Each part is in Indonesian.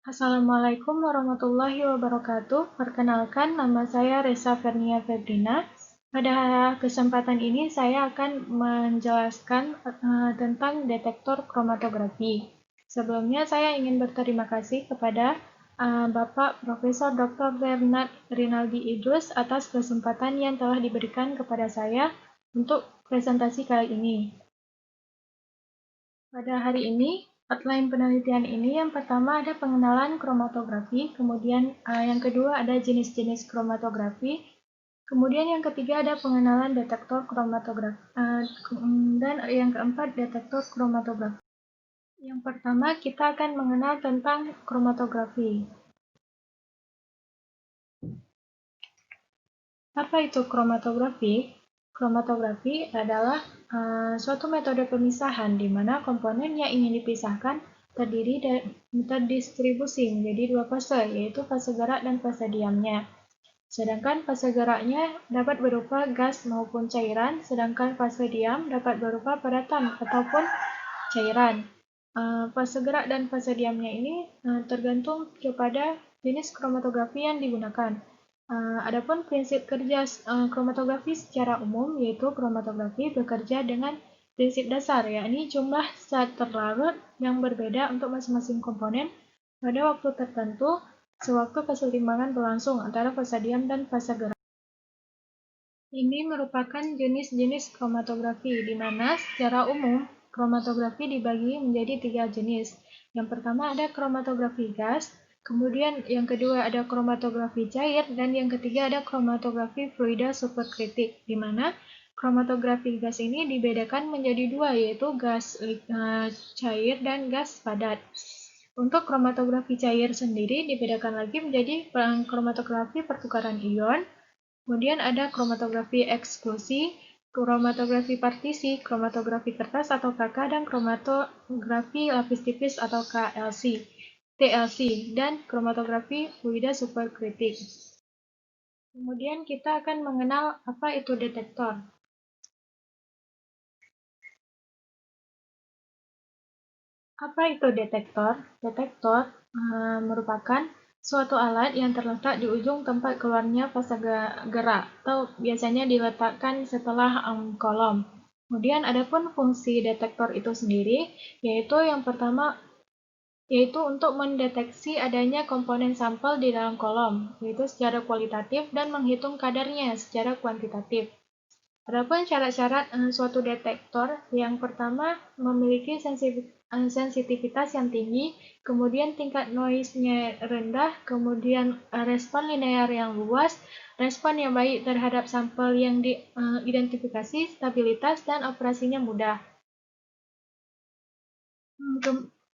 Assalamualaikum warahmatullahi wabarakatuh. Perkenalkan, nama saya Reza Fernia Febrina. Pada kesempatan ini saya akan menjelaskan tentang detektor kromatografi. Sebelumnya saya ingin berterima kasih kepada Bapak Profesor Dr. Bernard Rinaldi Idrus atas kesempatan yang telah diberikan kepada saya untuk presentasi kali ini. Pada hari ini, outline penelitian ini yang pertama ada pengenalan kromatografi, kemudian yang kedua ada jenis-jenis kromatografi, kemudian yang ketiga ada pengenalan detektor kromatografi, dan yang keempat detektor kromatografi. Yang pertama kita akan mengenal tentang kromatografi. Apa itu kromatografi? Kromatografi adalah suatu metode pemisahan di mana komponen yang ingin dipisahkan terdistribusi menjadi dua fase, yaitu fase gerak dan fase diamnya. Sedangkan fase geraknya dapat berupa gas maupun cairan, sedangkan fase diam dapat berupa padatan ataupun cairan. Fase gerak dan fase diamnya ini tergantung kepada jenis kromatografi yang digunakan. Adapun prinsip kerja kromatografi secara umum, yaitu kromatografi bekerja dengan prinsip dasar, yakni jumlah zat terlarut yang berbeda untuk masing-masing komponen pada waktu tertentu sewaktu keseimbangan berlangsung antara fase diam dan fase gerak. Ini merupakan jenis-jenis kromatografi, di mana secara umum kromatografi dibagi menjadi tiga jenis. Yang pertama ada kromatografi gas, kemudian yang kedua ada kromatografi cair, dan yang ketiga ada kromatografi fluida superkritik, di mana kromatografi gas ini dibedakan menjadi dua, yaitu gas cair dan gas padat. Untuk kromatografi cair sendiri dibedakan lagi menjadi kromatografi pertukaran ion, kemudian ada kromatografi eksklusi, kromatografi partisi, kromatografi kertas atau KK, dan kromatografi lapis tipis atau TLC, dan kromatografi fluida superkritik. Kemudian kita akan mengenal apa itu detektor. Apa itu detektor? Detektor merupakan suatu alat yang terletak di ujung tempat keluarnya fase gerak atau biasanya diletakkan setelah kolom. Kemudian adapun fungsi detektor itu sendiri, yaitu yang pertama yaitu untuk mendeteksi adanya komponen sampel di dalam kolom, yaitu secara kualitatif, dan menghitung kadarnya secara kuantitatif. Adapun syarat-syarat suatu detektor, yang pertama memiliki sensitivitas yang tinggi, kemudian tingkat noise-nya rendah, kemudian respon linear yang luas, respon yang baik terhadap sampel yang diidentifikasi, stabilitas, dan operasinya mudah.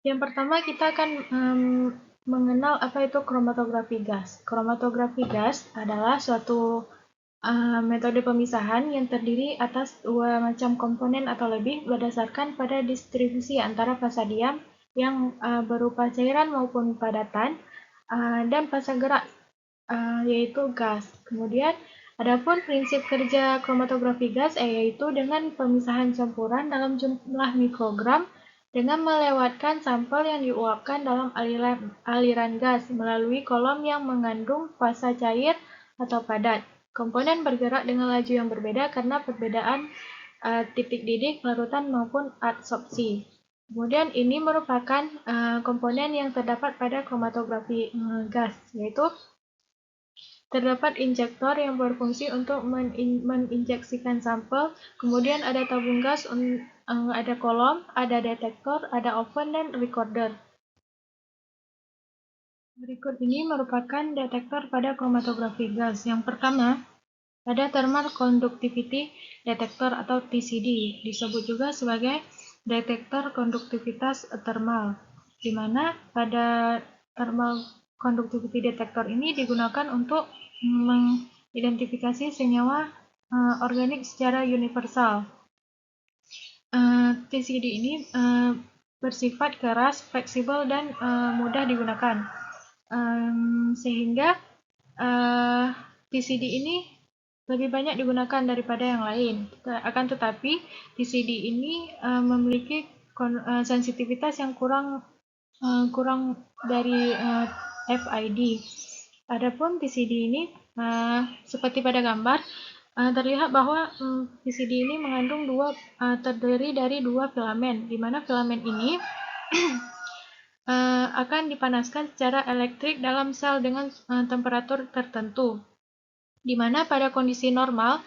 Yang pertama kita akan mengenal apa itu kromatografi gas. Kromatografi gas adalah suatu metode pemisahan yang terdiri atas dua macam komponen atau lebih berdasarkan pada distribusi antara fase diam yang berupa cairan maupun padatan dan fase gerak yaitu gas. Kemudian adapun prinsip kerja kromatografi gas yaitu dengan pemisahan campuran dalam jumlah mikrogram dengan melewatkan sampel yang diuapkan dalam aliran gas melalui kolom yang mengandung fase cair atau padat. Komponen bergerak dengan laju yang berbeda karena perbedaan titik didih, larutan, maupun adsorpsi. Kemudian ini merupakan komponen yang terdapat pada kromatografi gas, yaitu terdapat injektor yang berfungsi untuk menginjeksikan sampel, kemudian ada tabung gas, ada kolom, ada detektor, ada oven, dan recorder. Berikut ini merupakan detektor pada kromatografi gas. Yang pertama, ada thermal conductivity detector atau TCD, disebut juga sebagai detektor konduktivitas thermal, di mana pada thermal conductivity detector ini digunakan untuk mengidentifikasi senyawa organik secara universal. TCD ini bersifat keras, fleksibel, dan mudah digunakan, sehingga TCD ini lebih banyak digunakan daripada yang lain. Akan tetapi TCD ini memiliki sensitivitas yang kurang kurang dari FID. Adapun PCD ini seperti pada gambar terlihat bahwa PCD ini mengandung terdiri dari dua filamen, di mana filamen ini akan dipanaskan secara elektrik dalam sel dengan temperatur tertentu, di mana pada kondisi normal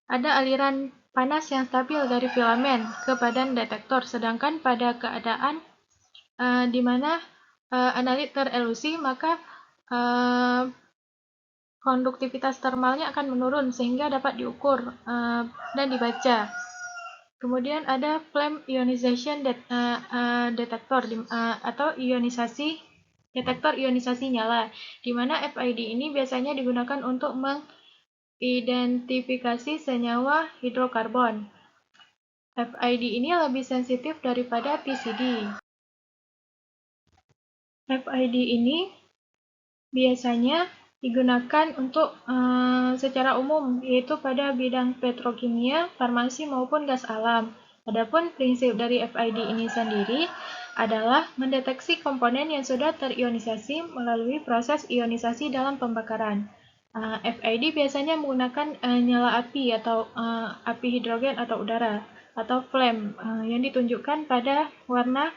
ada aliran panas yang stabil dari filamen ke badan detektor, sedangkan pada keadaan di mana analit terelusi, maka konduktivitas termalnya akan menurun sehingga dapat diukur dan dibaca. Kemudian ada flame ionization detector atau detektor ionisasi nyala, di mana FID ini biasanya digunakan untuk mengidentifikasi senyawa hidrokarbon. FID ini lebih sensitif daripada PCD. FID ini biasanya digunakan untuk secara umum, yaitu pada bidang petrokimia, farmasi maupun gas alam. Adapun prinsip dari FID ini sendiri adalah mendeteksi komponen yang sudah terionisasi melalui proses ionisasi dalam pembakaran. FID biasanya menggunakan nyala api atau api hidrogen atau udara atau flame yang ditunjukkan pada warna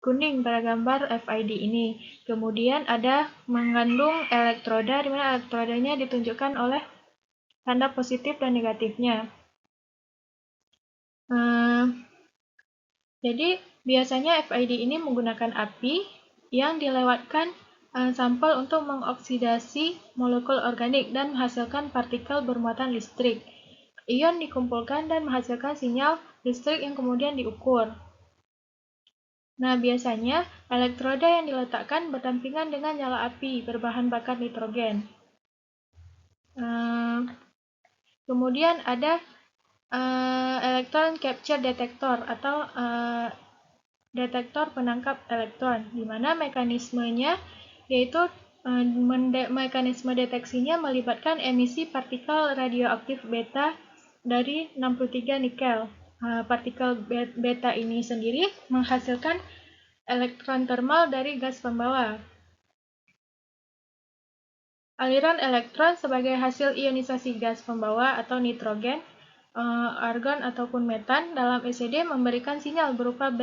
kuning pada gambar FID ini. Kemudian ada mengandung elektroda, di mana elektrodanya ditunjukkan oleh tanda positif dan negatifnya. Jadi biasanya FID ini menggunakan api yang dilewatkan sampel untuk mengoksidasi molekul organik dan menghasilkan partikel bermuatan listrik. Ion dikumpulkan dan menghasilkan sinyal listrik yang kemudian diukur. Nah, biasanya elektroda yang diletakkan berdampingan dengan nyala api berbahan bakar nitrogen. Kemudian ada electron capture detector atau detektor penangkap elektron, di mana mekanismenya yaitu mekanisme deteksinya melibatkan emisi partikel radioaktif beta dari 63 nikel. Partikel beta ini sendiri menghasilkan elektron termal dari gas pembawa. Aliran elektron sebagai hasil ionisasi gas pembawa atau nitrogen, argon ataupun metan dalam ECD memberikan sinyal berupa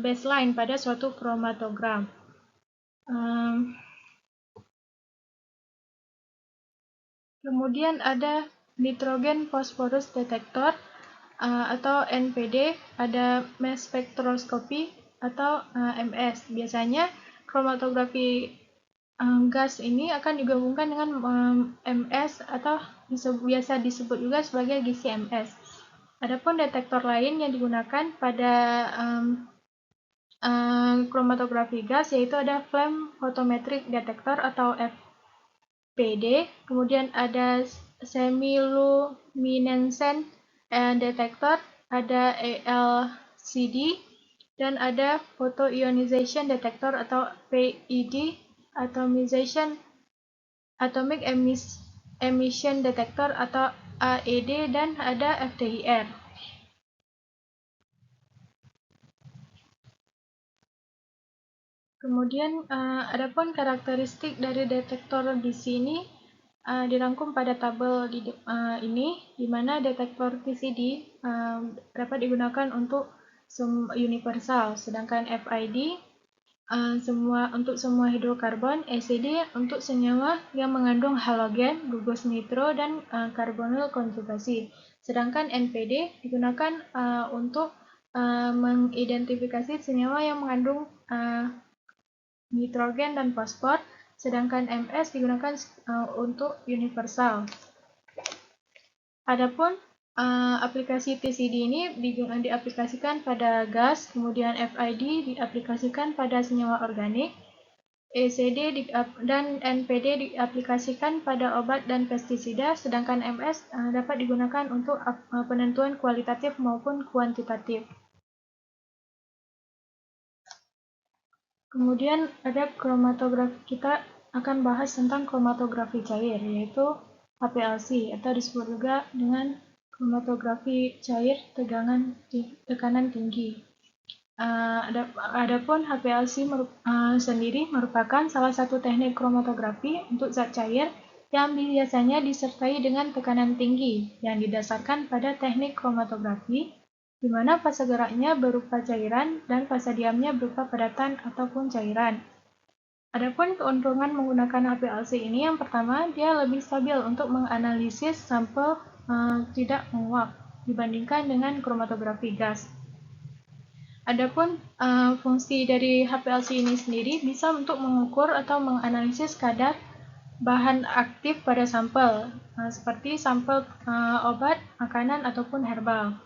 baseline pada suatu kromatogram. Kemudian ada nitrogen phosphorus detector atau NPD, ada mass spectroscopy atau MS. Biasanya kromatografi gas ini akan digabungkan dengan MS atau biasa disebut juga sebagai GC-MS. Adapun detektor lain yang digunakan pada kromatografi gas yaitu ada flame photometric detector atau FPD, kemudian ada chemiluminescent detector, ada LCD, dan ada photoionization detector atau PED, atomic emission detector atau AED, dan ada FTIR. Kemudian adapun karakteristik dari detektor di sini dirangkum pada tabel ini, di mana detektor PCD dapat digunakan untuk universal, sedangkan FID untuk semua hidrokarbon, ECD untuk senyawa yang mengandung halogen, gugus nitro, dan karbonyl konjugasi. Sedangkan NPD digunakan untuk mengidentifikasi senyawa yang mengandung nitrogen dan fosfor, sedangkan MS digunakan untuk universal. Adapun aplikasi PCD ini diaplikasikan pada gas, kemudian FID diaplikasikan pada senyawa organik, ECD dan NPD diaplikasikan pada obat dan pestisida, sedangkan MS dapat digunakan untuk penentuan kualitatif maupun kuantitatif. Kemudian ada kromatografi, kita akan bahas tentang kromatografi cair, yaitu HPLC atau disebut juga dengan kromatografi cair tekanan tinggi. Adapun HPLC sendiri merupakan salah satu teknik kromatografi untuk zat cair yang biasanya disertai dengan tekanan tinggi yang didasarkan pada teknik kromatografi, di mana fase geraknya berupa cairan dan fase diamnya berupa padatan ataupun cairan. Adapun keuntungan menggunakan HPLC ini, yang pertama, dia lebih stabil untuk menganalisis sampel tidak menguap dibandingkan dengan kromatografi gas. Adapun fungsi dari HPLC ini sendiri bisa untuk mengukur atau menganalisis kadar bahan aktif pada sampel, seperti sampel obat, makanan, ataupun herbal.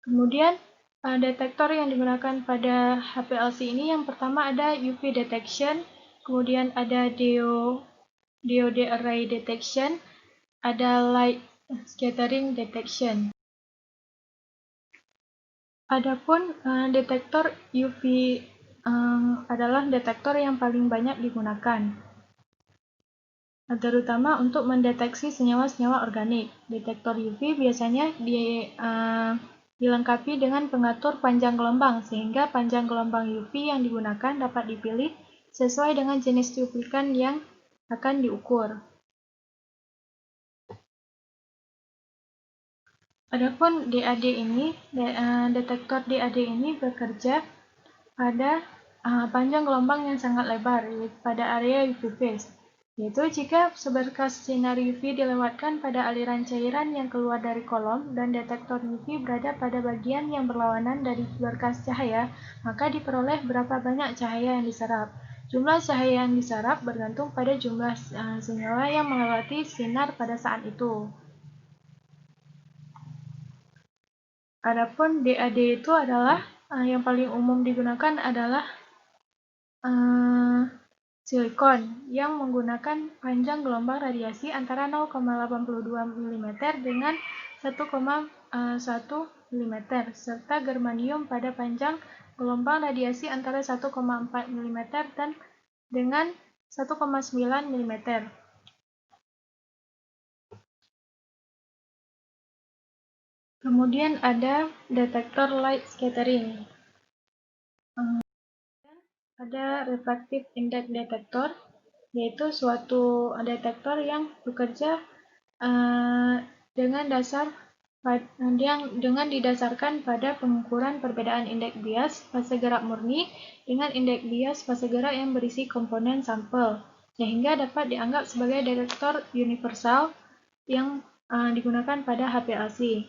Kemudian, detektor yang digunakan pada HPLC ini, yang pertama ada UV detection, kemudian ada diode array detection, ada light scattering detection. Adapun detektor UV adalah detektor yang paling banyak digunakan, terutama untuk mendeteksi senyawa-senyawa organik. Detektor UV biasanya dilengkapi dengan pengatur panjang gelombang, sehingga panjang gelombang UV yang digunakan dapat dipilih sesuai dengan jenis cuplikan yang akan diukur. Adapun detektor DAD ini bekerja pada panjang gelombang yang sangat lebar pada area UV phase, yaitu jika seberkas sinar UV dilewatkan pada aliran cairan yang keluar dari kolom dan detektor UV berada pada bagian yang berlawanan dari berkas cahaya, maka diperoleh berapa banyak cahaya yang diserap. Jumlah cahaya yang diserap bergantung pada jumlah senyawa yang melewati sinar pada saat itu. Adapun DAD itu adalah yang paling umum digunakan adalah silikon yang menggunakan panjang gelombang radiasi antara 0,82 mm dengan 1,1 mm, serta germanium pada panjang gelombang radiasi antara 1,4 mm dan dengan 1,9 mm. Kemudian ada detektor light scattering. Ada refractive index detector, yaitu suatu detektor yang bekerja dengan didasarkan pada pengukuran perbedaan indeks bias fase gerak murni dengan indeks bias fase gerak yang berisi komponen sampel, sehingga dapat dianggap sebagai detektor universal yang digunakan pada HPLC.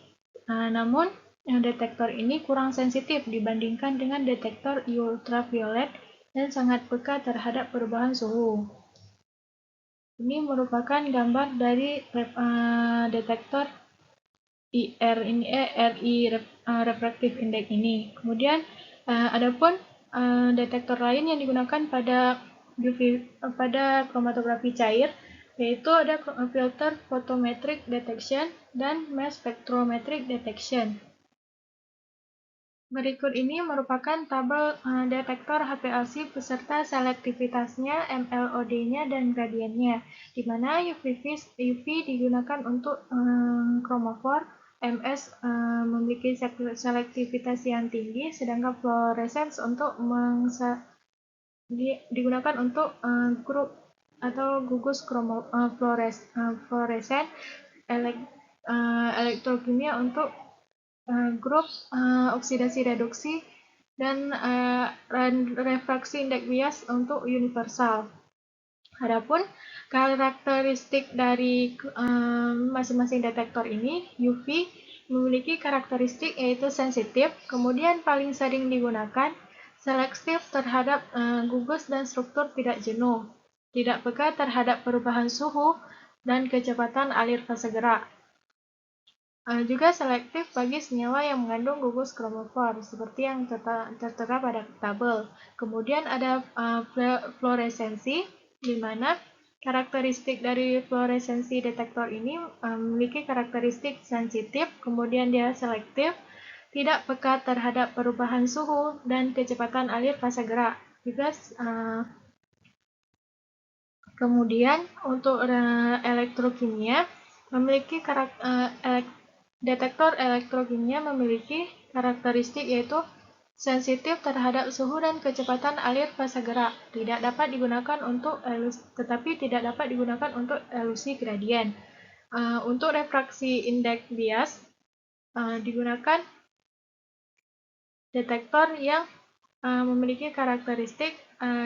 Namun, detektor ini kurang sensitif dibandingkan dengan detektor ultraviolet dan sangat peka terhadap perubahan suhu. Ini merupakan gambar dari detektor RI refractive index ini. Kemudian, adapun detektor lain yang digunakan pada kromatografi cair, yaitu ada filter photometric detection dan mass spectrometric detection. Berikut ini merupakan tabel detektor HPLC beserta selektivitasnya, MLOD-nya, dan gradiennya, di mana UV digunakan untuk chromophore, MS memiliki selektivitas yang tinggi, sedangkan fluorescence digunakan untuk grup atau gugus fluoresen, elektrokimia untuk grup oksidasi reduksi, dan refraksi indeks bias untuk universal. Adapun karakteristik dari masing-masing detektor ini, UV memiliki karakteristik yaitu sensitif, kemudian paling sering digunakan, selektif terhadap gugus dan struktur tidak jenuh, tidak peka terhadap perubahan suhu, dan kecepatan alir fase gerak. Juga selektif bagi senyawa yang mengandung gugus kromofor, seperti yang tertera pada tabel. Kemudian ada fluoresensi, di mana karakteristik dari fluoresensi detektor ini memiliki karakteristik sensitif, kemudian dia selektif, tidak peka terhadap perubahan suhu, dan kecepatan alir fase gerak. Juga kemudian untuk elektrokimia memiliki Detektor elektrokimia memiliki karakteristik yaitu sensitif terhadap suhu dan kecepatan alir fase gerak, tetapi tidak dapat digunakan untuk elusi gradien. Untuk refraksi indeks bias, digunakan detektor yang memiliki karakteristik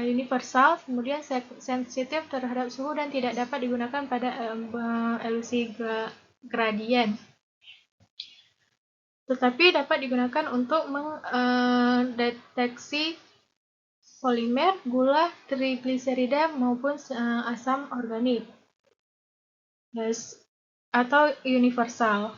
universal, kemudian sensitif terhadap suhu dan tidak dapat digunakan pada elusi gradien. Tetapi dapat digunakan untuk mendeteksi polimer, gula, trigliserida maupun asam organik atau universal.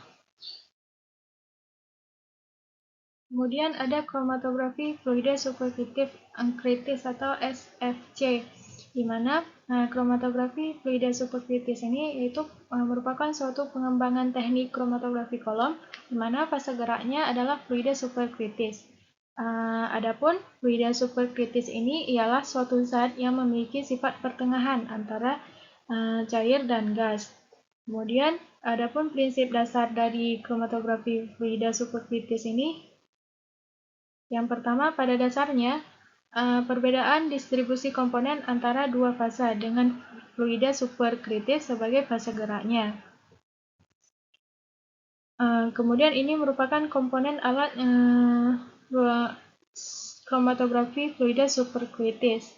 Kemudian ada kromatografi fluida superkritis atau SFC, di mana kromatografi fluida superkritis ini yaitu merupakan suatu pengembangan teknik kromatografi kolom, di mana fase geraknya adalah fluida superkritis. Adapun fluida superkritis ini ialah suatu zat yang memiliki sifat pertengahan antara cair dan gas. Kemudian, adapun prinsip dasar dari kromatografi fluida superkritis ini, yang pertama, pada dasarnya, perbedaan distribusi komponen antara dua fase dengan fluida superkritis sebagai fase geraknya. Kemudian ini merupakan komponen alat kromatografi fluida superkritis.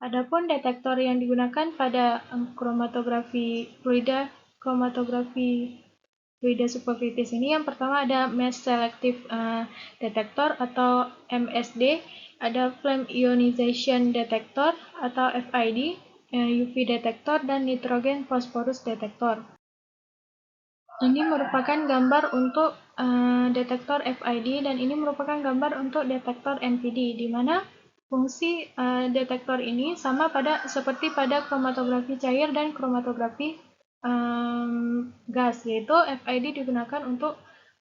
Adapun detektor yang digunakan pada kromatografi fluida superkritis ini, yang pertama ada mass selective detector atau MSD, ada flame ionization detector atau FID, UV detector, dan nitrogen phosphorus detector. Ini merupakan gambar untuk detektor FID dan ini merupakan gambar untuk detektor NPD, di mana fungsi detektor ini sama seperti pada kromatografi cair dan kromatografi gas, yaitu FID digunakan untuk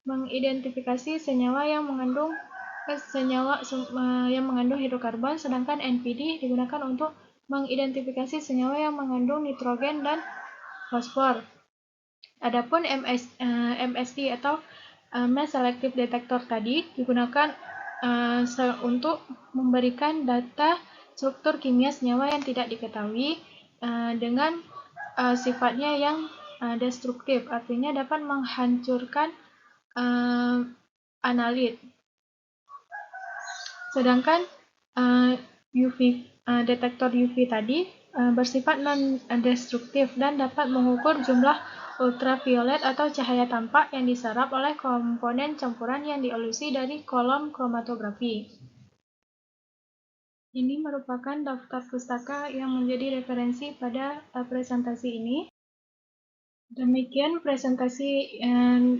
mengidentifikasi senyawa yang mengandung hidrokarbon, sedangkan NPD digunakan untuk mengidentifikasi senyawa yang mengandung nitrogen dan fosfor. Adapun MSD atau mass selective detector tadi digunakan untuk memberikan data struktur kimia senyawa yang tidak diketahui dengan sifatnya yang destruktif, artinya dapat menghancurkan analit. Sedangkan detektor UV tadi bersifat non-destruktif dan dapat mengukur jumlah ultraviolet atau cahaya tampak yang diserap oleh komponen campuran yang dielusi dari kolom kromatografi. Ini merupakan daftar pustaka yang menjadi referensi pada presentasi ini. Demikian presentasi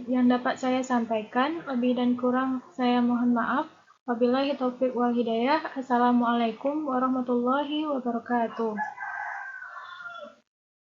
yang dapat saya sampaikan. Lebih dan kurang saya mohon maaf. Wabillahi taufiq wal hidayah. Assalamualaikum warahmatullahi wabarakatuh.